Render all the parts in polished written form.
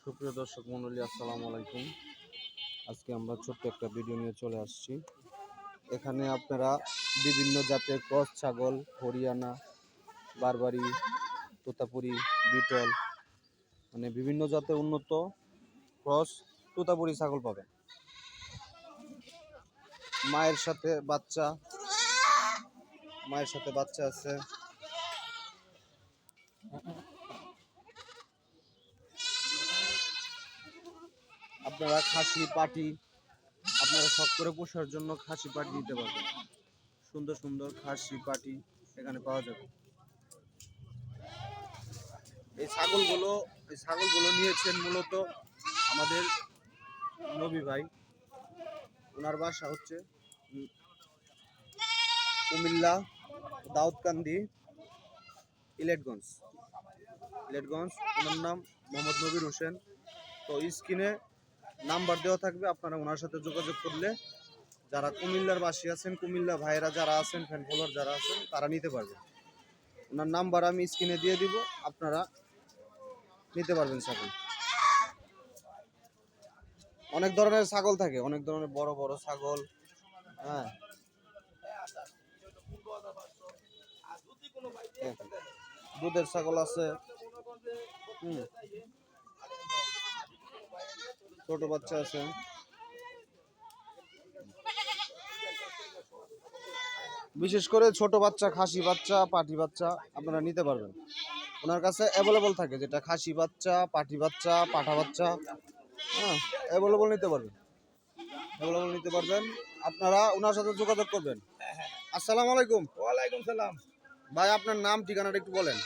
সুপ্রিয় দর্শক মণ্ডলী, আসসালামু আলাইকুম। আজকে আমরা ছোট্ট একটা ভিডিও নিয়ে চলে আসছি। এখানে আপনারা বিভিন্ন জাতের ক্রস ছাগল, হরিয়ানা, বারবারি, তোতাপুরি, বিটল, মানে বিভিন্ন জাতের উন্নত ক্রস তোতাপুরি ছাগল পাবেন। মায়ের সাথে বাচ্চা আছে। আপনারা খাসি পাটি আপনারা শখ করে পোষার জন্য খাসি পাটি নিতে পারবেন। সুন্দর সুন্দর খাসি পাটি এখানে পাওয়া যাবে। এই ছাগলগুলো নিয়েছেন মূলত আমাদের নবী ভাই। ওনার বাসা হচ্ছে কুমিল্লা, দাউদকান্দি, ইলেটগঞ্জ। ওনার নাম মোহাম্মদ নবীর হোসেন। তো স্ক্রিনে নাম্বার দেওয়া থাকবে, আপনারা ওনার সাথে যোগাযোগ করলে যারা কুমিল্লার বাসী আছেন, কুমিল্লা ভাইয়েরা যারা আছেন, ফ্যান ফলোয়ার যারা আছেন, তারা নিতে পারবেন। ওনার নাম্বার আমি স্ক্রিনে দিয়ে দিব, আপনারা নিতে পারবেন ছাগল। অনেক ধরনের ছাগল থাকে, অনেক ধরনের বড় বড় ছাগল। হ্যাঁ, দুধের ছাগল আছে, ছোট বাচ্চা আছে। বিশেষ করে ছোট বাচ্চা, খাসি বাচ্চা, পাটি বাচ্চা আপনারা নিতে পারবেন। ওনার কাছে অ্যাভেলেবল থাকে, যেটা খাসি বাচ্চা, পাটি বাচ্চা, পাঠা বাচ্চা, হ্যাঁ, অ্যাভেলেবল নিতে পারবেন। আপনারা ওনার সাথে যোগাযোগ করবেন। আসসালামু আলাইকুম। ওয়ালাইকুম সালাম। ভাই, আপনার নাম ঠিকানাটা একটু বলেন।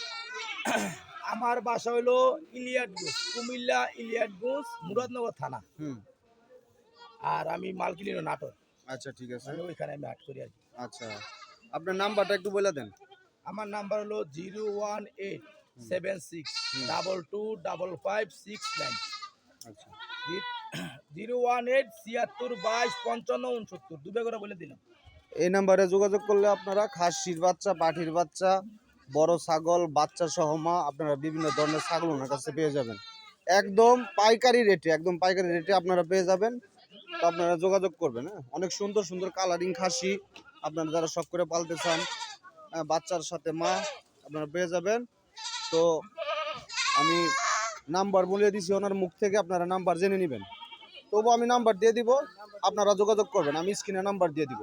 আমার বাসা হলো ইলিয়াটগঞ্জ, কুমিল্লা ইলিয়াটগঞ্জ, মুরাদনগর থানা। আর আমি মালকিলিন নাটোর। আচ্ছা, ঠিক আছে, ওইখানে আমি হাট করি আর কি। আচ্ছা, আপনার নাম্বারটা একটু বলে দেন। আমার নাম্বার হলো 01876225569। আচ্ছা, 01876225569। দুবে করে বলে দিলাম। এই নাম্বারে যোগাযোগ করলে আপনারা খাসির বাচ্চা, পাঠির বাচ্চা, বড় ছাগল, বাচ্চা সহ মা, আপনারা বিভিন্ন ধরনের ছাগল ওনার কাছে পেয়ে যাবেন। একদম পাইকারি রেটে আপনারা পেয়ে যাবেন। তো আপনারা যোগাযোগ করবেন। হ্যাঁ, অনেক সুন্দর সুন্দর কালারিং খাসি আপনারা যারা শখ করে পালতে চান, বাচ্চার সাথে মা, আপনারা পেয়ে যাবেন। তো আমি নাম্বার বলে দিছি ওনার মুখ থেকে, আপনারা নাম্বার জেনে নেবেন। তবু আমি নাম্বার দিয়ে দিব, আপনারা যোগাযোগ করবেন। আমি স্ক্রিনে নাম্বার দিয়ে দিব।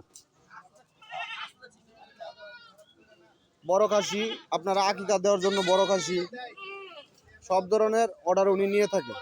বড় খাসি আপনারা আকিকা দেওয়ার জন্য, বড় খাসি সব ধরনের অর্ডার উনি নিয়ে থাকেন।